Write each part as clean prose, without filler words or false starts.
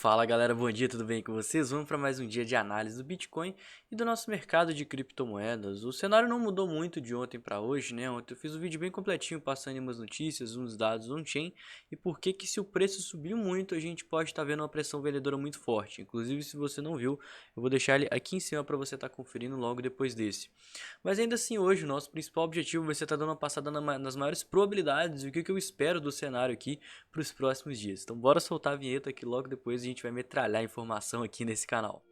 Fala galera, bom dia, tudo bem com vocês? Vamos para mais um dia de análise do Bitcoin e do nosso mercado de criptomoedas. O cenário não mudou muito de ontem para hoje, né? Ontem eu fiz um vídeo bem completinho passando umas notícias, uns dados on-chain e por que se o preço subiu muito a gente pode estar vendo uma pressão vendedora muito forte. Inclusive, se você não viu, eu vou deixar ele aqui em cima para você estar conferindo logo depois desse. Mas ainda assim, hoje o nosso principal objetivo vai ser estar dando uma passada nas maiores probabilidades e o que eu espero do cenário aqui para os próximos dias. Então bora soltar a vinheta que logo depois a gente vai metralhar informação aqui nesse canal.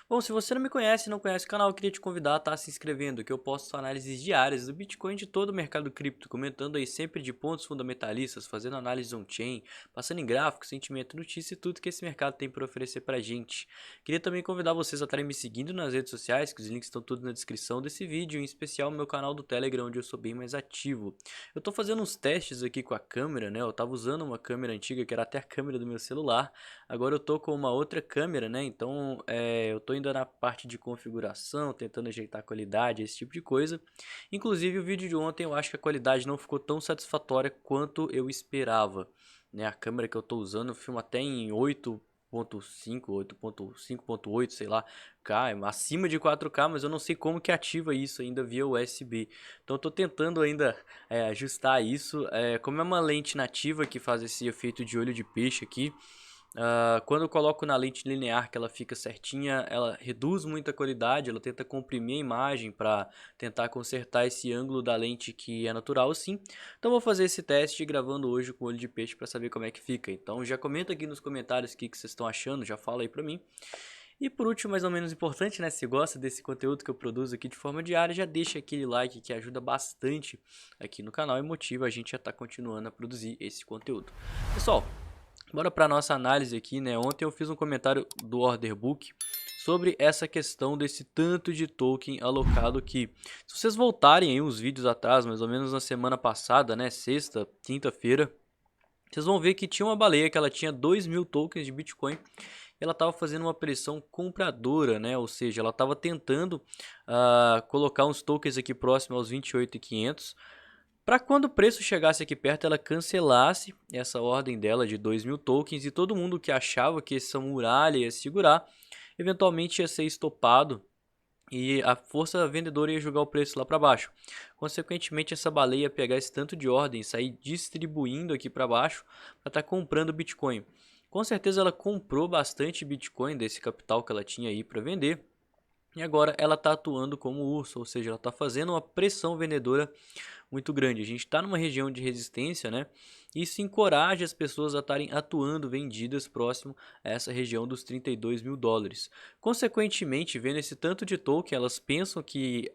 Bom, se você não me conhece e não conhece o canal, eu queria te convidar a estar se inscrevendo, que eu posto análises diárias do Bitcoin e de todo o mercado cripto, comentando aí sempre de pontos fundamentalistas, fazendo análise on-chain, passando em gráficos, sentimento, notícia e tudo que esse mercado tem para oferecer pra gente. Queria também convidar vocês a estarem me seguindo nas redes sociais, que os links estão todos na descrição desse vídeo, em especial o meu canal do Telegram, onde eu sou bem mais ativo. Eu tô fazendo uns testes aqui com a câmera, né? Eu tava usando uma câmera antiga, que era até a câmera do meu celular. Agora eu tô com uma outra câmera, né? Então eu tô ainda na parte de configuração, tentando ajeitar a qualidade, esse tipo de coisa. Inclusive o vídeo de ontem eu acho que a qualidade não ficou tão satisfatória quanto eu esperava, né? A câmera que eu tô usando filma até em 8.5, 8.5.8, sei lá, K, acima de 4K, mas eu não sei como que ativa isso ainda via USB. Então eu tô tentando ainda ajustar isso. Como é uma lente nativa que faz esse efeito de olho de peixe aqui, quando eu coloco na lente linear que ela fica certinha, ela reduz muito a qualidade, ela tenta comprimir a imagem para tentar consertar esse ângulo da lente que é natural sim. Então vou fazer esse teste gravando hoje com olho de peixe para saber como é que fica. Então já comenta aqui nos comentários o que vocês estão achando, já fala aí para mim. E por último, mais ou menos importante, né? Se gosta desse conteúdo que eu produzo aqui de forma diária, já deixa aquele like que ajuda bastante aqui no canal e motiva a gente a estar continuando a produzir esse conteúdo. Pessoal, bora para nossa análise aqui, né? Ontem eu fiz um comentário do Order Book sobre essa questão desse tanto de token alocado aqui. Se vocês voltarem aí uns vídeos atrás, mais ou menos na semana passada, né? Sexta, quinta-feira, vocês vão ver que tinha uma baleia que ela tinha 2.000 tokens de Bitcoin. Ela estava fazendo uma pressão compradora, né? Ou seja, ela estava tentando colocar uns tokens aqui próximo aos 28.500 para quando o preço chegasse aqui perto, ela cancelasse essa ordem dela de 2.000 tokens e todo mundo que achava que essa muralha ia segurar, eventualmente ia ser estopado e a força vendedora ia jogar o preço lá para baixo. Consequentemente, essa baleia ia pegar esse tanto de ordem, sair distribuindo aqui para baixo para estar comprando Bitcoin. Com certeza ela comprou bastante Bitcoin desse capital que ela tinha aí para vender. E agora ela está atuando como urso, ou seja, ela está fazendo uma pressão vendedora muito grande. A gente está numa região de resistência, né? Isso encoraja as pessoas a estarem atuando vendidas próximo a essa região dos 32.000 dólares. Consequentemente, vendo esse tanto de token, elas pensam que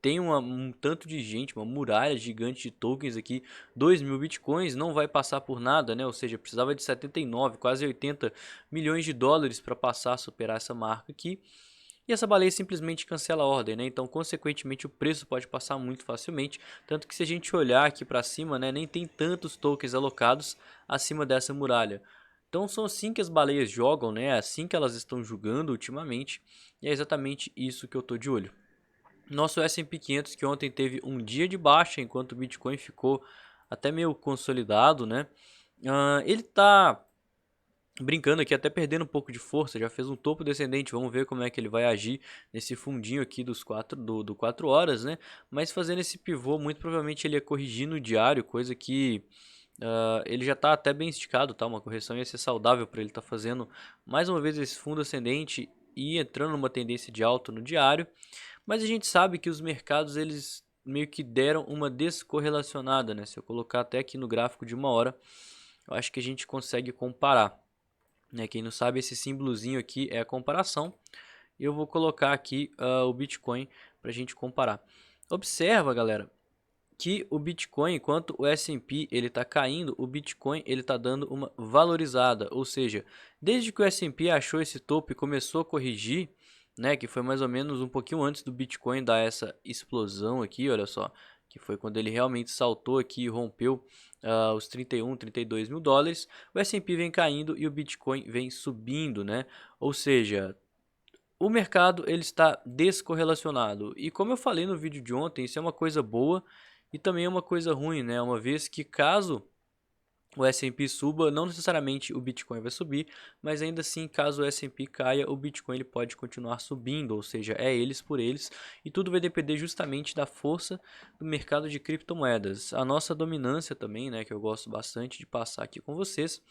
tem um tanto de gente, uma muralha gigante de tokens aqui, 2.000 bitcoins, não vai passar por nada, né? Ou seja, precisava de 79, quase 80 milhões de dólares para passar a superar essa marca aqui. E essa baleia simplesmente cancela a ordem, né? Então, consequentemente, o preço pode passar muito facilmente. Tanto que se a gente olhar aqui para cima, né, nem tem tantos tokens alocados acima dessa muralha. Então, são assim que as baleias jogam, né? É assim que elas estão jogando ultimamente. E é exatamente isso que eu tô de olho. Nosso S&P 500 que ontem teve um dia de baixa, enquanto o Bitcoin ficou até meio consolidado, né? Ele tá brincando aqui, até perdendo um pouco de força, já fez um topo descendente, vamos ver como é que ele vai agir nesse fundinho aqui do 4 horas, né? Mas fazendo esse pivô, muito provavelmente ele ia corrigir no diário, coisa que ele já está até bem esticado, tá? Uma correção ia ser saudável para ele estar fazendo mais uma vez esse fundo ascendente e entrando numa tendência de alta no diário. Mas a gente sabe que os mercados, eles meio que deram uma descorrelacionada, né? Se eu colocar até aqui no gráfico de uma hora, eu acho que a gente consegue comparar, né? Quem não sabe, esse símbolozinho aqui é a comparação. Eu vou colocar aqui o Bitcoin para a gente comparar. Observa, galera, que o Bitcoin, enquanto o S&P ele está caindo, o Bitcoin ele está dando uma valorizada. Ou seja, desde que o S&P achou esse topo e começou a corrigir, né, que foi mais ou menos um pouquinho antes do Bitcoin dar essa explosão aqui, olha só, que foi quando ele realmente saltou aqui e rompeu os 31, 32 mil dólares, o S&P vem caindo e o Bitcoin vem subindo, né? Ou seja, o mercado ele está descorrelacionado. E como eu falei no vídeo de ontem, isso é uma coisa boa e também é uma coisa ruim, né? Uma vez que caso o S&P suba, não necessariamente o Bitcoin vai subir, mas ainda assim, caso o S&P caia, o Bitcoin ele pode continuar subindo, ou seja, é eles por eles, e tudo vai depender justamente da força do mercado de criptomoedas. A nossa dominância também, né, que eu gosto bastante de passar aqui com vocês,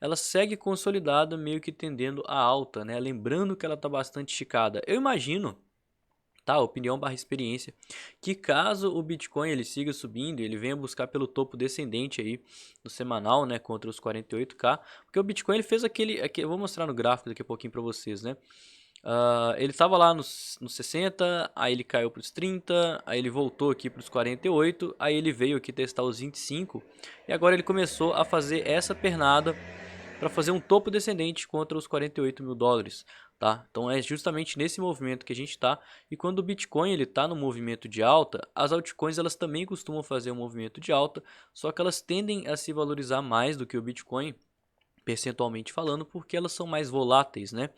ela segue consolidada, meio que tendendo a alta, né? Lembrando que ela está bastante esticada. Eu imagino, tá? Opinião barra experiência, que caso o Bitcoin ele siga subindo, ele venha buscar pelo topo descendente aí no semanal, né, contra os 48k, porque o Bitcoin ele fez aquele eu vou mostrar no gráfico daqui a pouquinho para vocês, né? Ele estava lá nos 60, aí ele caiu para os 30, aí ele voltou aqui para os 48, aí ele veio aqui testar os 25 e agora ele começou a fazer essa pernada para fazer um topo descendente contra os 48 mil dólares, tá? Então é justamente nesse movimento que a gente está. E quando o Bitcoin ele está no movimento de alta, as altcoins elas também costumam fazer um movimento de alta, só que elas tendem a se valorizar mais do que o Bitcoin, percentualmente falando, porque elas são mais voláteis, né?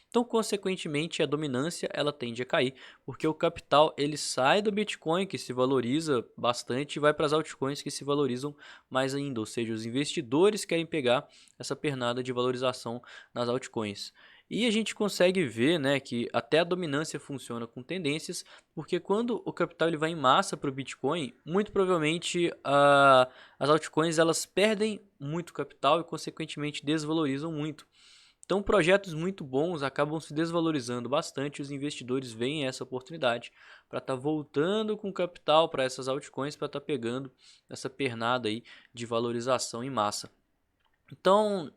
Então, consequentemente, a dominância ela tende a cair, porque o capital ele sai do Bitcoin, que se valoriza bastante, e vai para as altcoins que se valorizam mais ainda, ou seja, os investidores querem pegar essa pernada de valorização nas altcoins. E a gente consegue ver, né, que até a dominância funciona com tendências, porque quando o capital ele vai em massa para o Bitcoin, muito provavelmente as altcoins elas perdem muito capital e consequentemente desvalorizam muito. Então, projetos muito bons acabam se desvalorizando bastante. Os investidores veem essa oportunidade para estar voltando com capital para essas altcoins, para estar pegando essa pernada aí de valorização em massa. Então,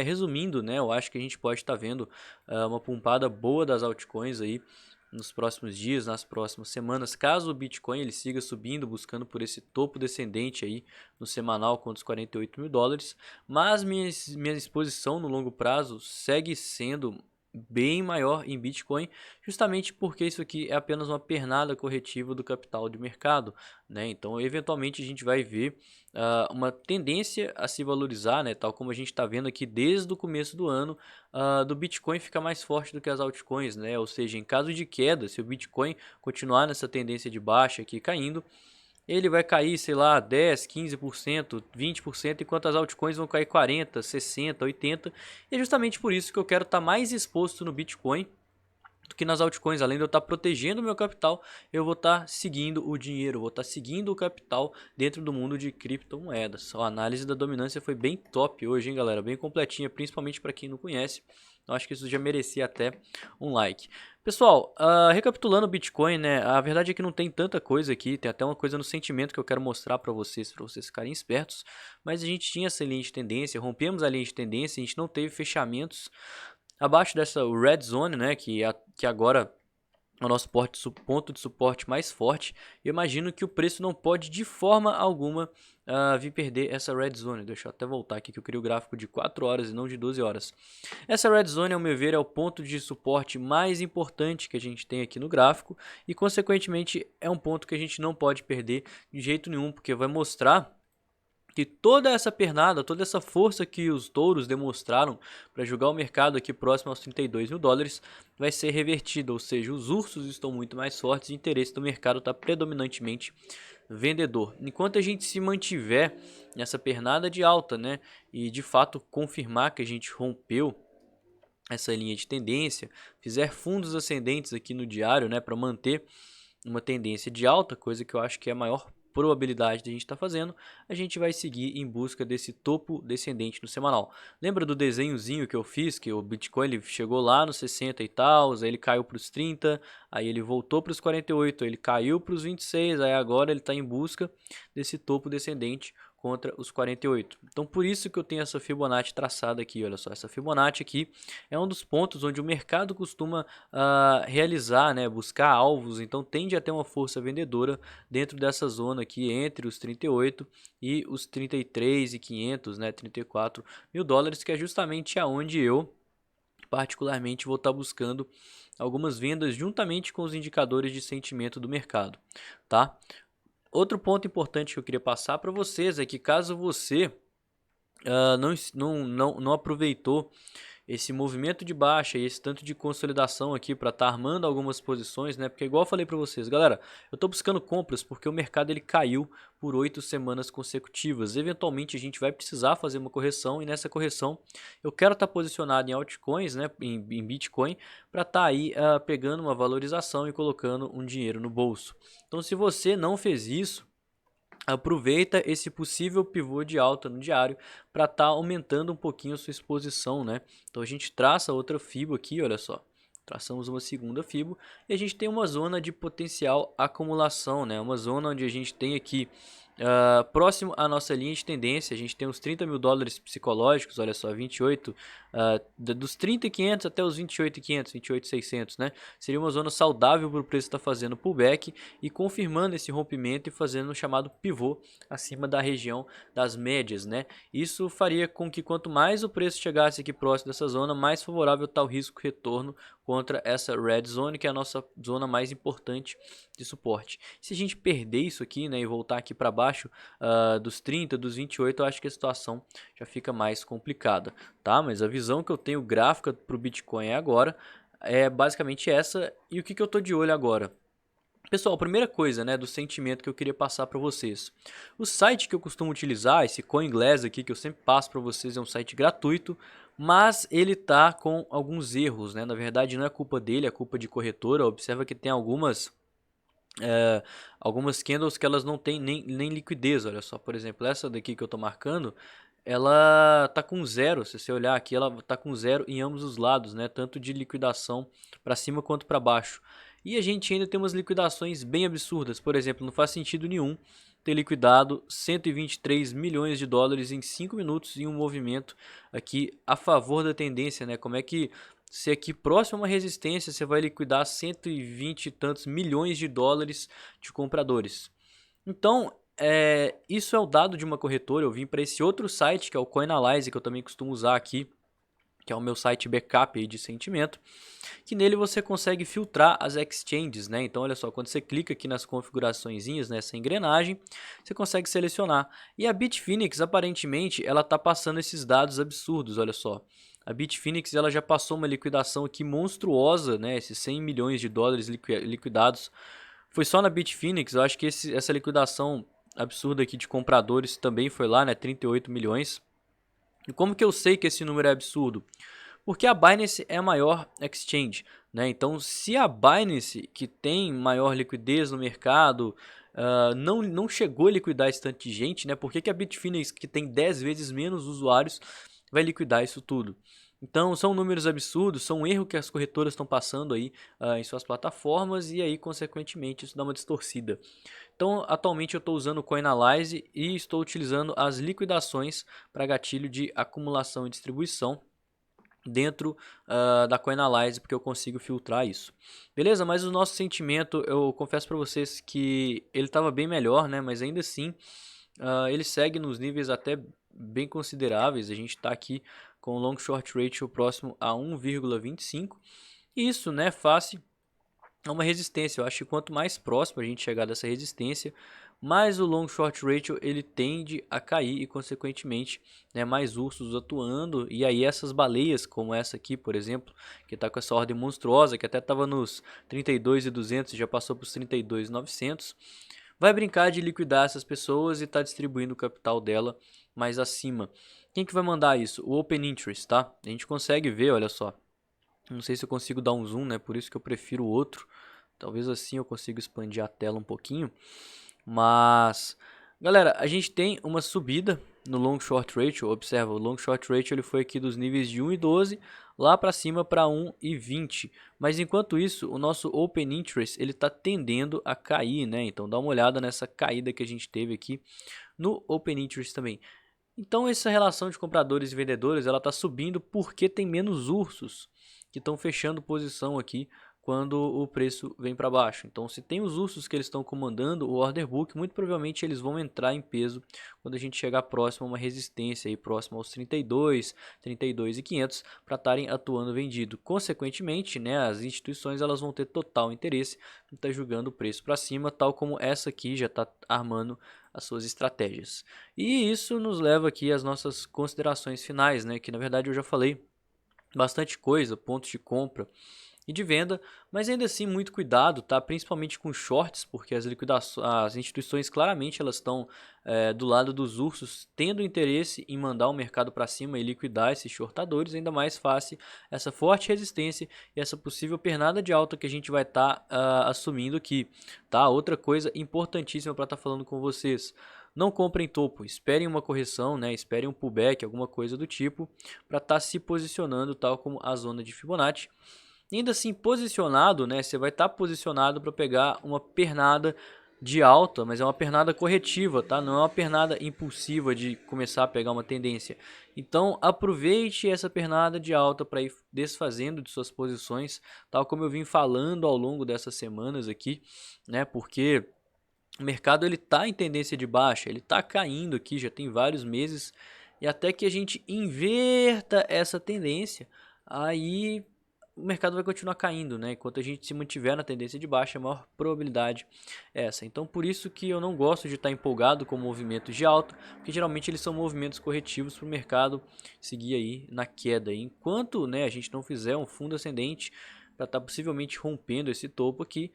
resumindo, né, eu acho que a gente pode estar vendo uma pumpada boa das altcoins aí nos próximos dias, nas próximas semanas, caso o Bitcoin ele siga subindo, buscando por esse topo descendente aí no semanal contra os 48 mil dólares, mas minha exposição no longo prazo segue sendo bem maior em Bitcoin, justamente porque isso aqui é apenas uma pernada corretiva do capital de mercado, né? Então, eventualmente a gente vai ver uma tendência a se valorizar, né? Tal como a gente está vendo aqui desde o começo do ano, do Bitcoin fica mais forte do que as altcoins, né? Ou seja, em caso de queda, se o Bitcoin continuar nessa tendência de baixa aqui caindo, ele vai cair, sei lá, 10, 15%, 20%, enquanto as altcoins vão cair 40, 60, 80. E é justamente por isso que eu quero estar mais exposto no Bitcoin do que nas altcoins. Além de eu estar protegendo o meu capital, eu vou estar seguindo o dinheiro, vou estar seguindo o capital dentro do mundo de criptomoedas. A análise da dominância foi bem top hoje, hein, galera? Bem completinha, principalmente para quem não conhece. Eu acho que isso já merecia até um like. Pessoal, recapitulando o Bitcoin, né? A verdade é que não tem tanta coisa aqui, tem até uma coisa no sentimento que eu quero mostrar para vocês ficarem espertos. Mas a gente tinha essa linha de tendência, rompemos a linha de tendência, a gente não teve fechamentos abaixo dessa red zone, né? Que agora é o nosso ponto de suporte mais forte. Eu imagino que o preço não pode de forma alguma vir perder essa red zone. Deixa eu até voltar aqui que eu queria o gráfico de 4 horas e não de 12 horas. Essa red zone, ao meu ver, é o ponto de suporte mais importante que a gente tem aqui no gráfico e, consequentemente, é um ponto que a gente não pode perder de jeito nenhum, porque vai mostrar que toda essa pernada, toda essa força que os touros demonstraram para jogar o mercado aqui próximo aos 32 mil dólares vai ser revertida, ou seja, os ursos estão muito mais fortes e o interesse do mercado está predominantemente vendedor. Enquanto a gente se mantiver nessa pernada de alta, né, e de fato confirmar que a gente rompeu essa linha de tendência, fizer fundos ascendentes aqui no diário, né, para manter uma tendência de alta, coisa que eu acho que é a maior probabilidade de a gente estar fazendo, a gente vai seguir em busca desse topo descendente no semanal. Lembra do desenhozinho que eu fiz, que o Bitcoin ele chegou lá nos 60 e tal, aí ele caiu para os 30, aí ele voltou para os 48, aí ele caiu para os 26, aí agora ele está em busca desse topo descendente contra os 48. Então por isso que eu tenho essa Fibonacci traçada aqui, olha só, essa Fibonacci aqui é um dos pontos onde o mercado costuma realizar, né, buscar alvos, então tende a ter uma força vendedora dentro dessa zona aqui entre os 38 e os 33.500, né, 34 mil dólares, que é justamente aonde eu particularmente vou estar buscando algumas vendas juntamente com os indicadores de sentimento do mercado, tá? Outro ponto importante que eu queria passar para vocês é que caso você não aproveitou esse movimento de baixa e esse tanto de consolidação aqui para estar armando algumas posições, né? Porque igual eu falei para vocês, galera, eu tô buscando compras porque o mercado ele caiu por 8 semanas consecutivas. Eventualmente a gente vai precisar fazer uma correção e nessa correção eu quero estar posicionado em altcoins, né, em Bitcoin, para estar aí pegando uma valorização e colocando um dinheiro no bolso. Então se você não fez isso, aproveita esse possível pivô de alta no diário para estar aumentando um pouquinho a sua exposição, né? Então a gente traça outra FIBO aqui, olha só. Traçamos uma segunda FIBO e a gente tem uma zona de potencial acumulação, né? Uma zona onde a gente tem aqui próximo à nossa linha de tendência, a gente tem uns 30 mil dólares psicológicos, olha só, 28, dos 30.500 até os 28.500, 28.600, né? Seria uma zona saudável para o preço estar fazendo pullback e confirmando esse rompimento e fazendo o chamado pivô acima da região das médias, né? Isso faria com que quanto mais o preço chegasse aqui próximo dessa zona, mais favorável está o risco retorno contra essa red zone, que é a nossa zona mais importante de suporte. Se a gente perder isso aqui, né, e voltar aqui para baixo dos 30, dos 28, eu acho que a situação já fica mais complicada, tá? Mas a visão que eu tenho gráfica para o Bitcoin agora é basicamente essa. E o que eu estou de olho agora? Pessoal, a primeira coisa, né, do sentimento que eu queria passar para vocês. O site que eu costumo utilizar, esse CoinGlass aqui que eu sempre passo para vocês, é um site gratuito, mas ele tá com alguns erros, né? Na verdade, não é culpa dele, é culpa de corretora. Observa que tem algumas candles que elas não têm nem liquidez. Olha só, por exemplo, essa daqui que eu tô marcando, ela tá com zero. Se você olhar aqui, ela tá com zero em ambos os lados, né? Tanto de liquidação para cima quanto para baixo. E a gente ainda tem umas liquidações bem absurdas. Por exemplo, não faz sentido nenhum ter liquidado 123 milhões de dólares em 5 minutos em um movimento aqui a favor da tendência, né? Como é que se aqui próximo a uma resistência você vai liquidar 120 e tantos milhões de dólares de compradores? Então, isso é o dado de uma corretora. Eu vim para esse outro site que é o Coinalyze, que eu também costumo usar aqui, que é o meu site backup aí de sentimento, que nele você consegue filtrar as exchanges, né? Então olha só, quando você clica aqui nas configuraçõezinhas, nessa engrenagem, você consegue selecionar. E a Bitfinex, aparentemente, ela tá passando esses dados absurdos, olha só. A Bitfinex ela já passou uma liquidação aqui monstruosa, né? Esses 100 milhões de dólares liquidados. Foi só na Bitfinex, eu acho que essa liquidação absurda aqui de compradores também foi lá, né? 38 milhões. E como que eu sei que esse número é absurdo? Porque a Binance é a maior exchange, né? Então, se a Binance, que tem maior liquidez no mercado, não chegou a liquidar esse tanto de gente, né? Por que a Bitfinex, que tem 10 vezes menos usuários, vai liquidar isso tudo? Então, são números absurdos, são um erro que as corretoras estão passando aí em suas plataformas e aí, consequentemente, isso dá uma distorcida. Então, atualmente eu estou usando o Coinalyze e estou utilizando as liquidações para gatilho de acumulação e distribuição dentro da Coinalyze, porque eu consigo filtrar isso. Beleza? Mas o nosso sentimento, eu confesso para vocês que ele estava bem melhor, né? Mas ainda assim, ele segue nos níveis até bem consideráveis. A gente está aqui com o long short ratio próximo a 1,25. Isso, né, face a uma resistência. Eu acho que quanto mais próximo a gente chegar dessa resistência, mais o long short ratio ele tende a cair e consequentemente, né, mais ursos atuando, e aí essas baleias como essa aqui, por exemplo, que está com essa ordem monstruosa, que até estava nos 32.200 e já passou para os 32.900, vai brincar de liquidar essas pessoas e está distribuindo o capital dela mais acima. Quem que vai mandar isso? O Open Interest, tá? A gente consegue ver, olha só. Não sei se eu consigo dar um zoom, né? Por isso que eu prefiro o outro. Talvez assim eu consiga expandir a tela um pouquinho. Mas, galera, a gente tem uma subida no long short ratio. Observa, o long short ratio ele foi aqui dos níveis de 1,12 lá para cima para 1,20. Mas enquanto isso, o nosso open interest ele está tendendo a cair, né? Então dá uma olhada nessa caída que a gente teve aqui no open interest também. Então essa relação de compradores e vendedores ela está subindo porque tem menos ursos que estão fechando posição aqui quando o preço vem para baixo. Então se tem os ursos que eles estão comandando o order book, muito provavelmente eles vão entrar em peso quando a gente chegar próximo a uma resistência aí próximo aos 32, 32.500 para estarem atuando vendido. Consequentemente, né, as instituições elas vão ter total interesse em estar jogando o preço para cima, tal como essa aqui já está armando as suas estratégias. E isso nos leva aqui às nossas considerações finais, né, que na verdade eu já falei bastante coisa, pontos de compra e de venda, mas ainda assim muito cuidado, tá? Principalmente com shorts, porque as instituições claramente elas estão do lado dos ursos, tendo interesse em mandar o mercado para cima e liquidar esses shortadores, ainda mais face essa forte resistência e essa possível pernada de alta que a gente vai estar assumindo aqui, tá? Outra coisa importantíssima para estar falando com vocês. Não comprem topo, esperem uma correção, né? Esperem um pullback, alguma coisa do tipo, para estar se posicionando tal como a zona de Fibonacci. Ainda assim, posicionado, né? Você vai estar posicionado para pegar uma pernada de alta, mas é uma pernada corretiva, tá? Não é uma pernada impulsiva de começar a pegar uma tendência. Então, aproveite essa pernada de alta para ir desfazendo de suas posições, tal como eu vim falando ao longo dessas semanas aqui, né? Porque o mercado ele tá em tendência de baixa, ele tá caindo aqui, já tem vários meses, e até que a gente inverta essa tendência, aí o mercado vai continuar caindo, né? Enquanto a gente se mantiver na tendência de baixa, a maior probabilidade é essa. Então, por isso que eu não gosto de estar empolgado com movimentos de alta, porque geralmente eles são movimentos corretivos para o mercado seguir aí na queda. E enquanto, né, a gente não fizer um fundo ascendente para estar possivelmente rompendo esse topo aqui,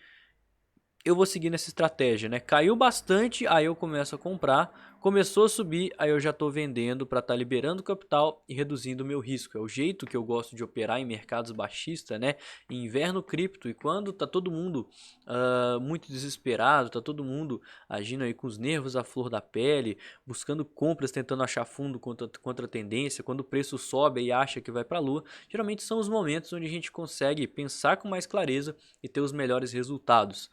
eu vou seguir nessa estratégia, né? Caiu bastante, aí eu começo a comprar. Começou a subir, aí eu já estou vendendo para estar liberando capital e reduzindo o meu risco. É o jeito que eu gosto de operar em mercados baixistas, né? Em inverno cripto e quando tá todo mundo muito desesperado, tá todo mundo agindo aí com os nervos à flor da pele, buscando compras, tentando achar fundo contra a tendência. Quando o preço sobe e acha que vai para a lua, geralmente são os momentos onde a gente consegue pensar com mais clareza e ter os melhores resultados.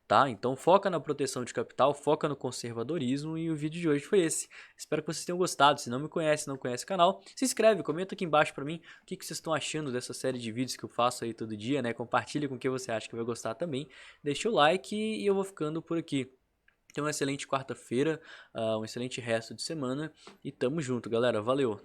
Tá? Então foca na proteção de capital, foca no conservadorismo e o vídeo de hoje foi esse. Espero que vocês tenham gostado. Se não me conhece, não conhece o canal, se inscreve, comenta aqui embaixo pra mim o que vocês estão achando dessa série de vídeos que eu faço aí todo dia, né? Compartilha com quem você acha que vai gostar também. Deixa o like e eu vou ficando por aqui. Tenha uma excelente quarta-feira, um excelente resto de semana e tamo junto, galera. Valeu!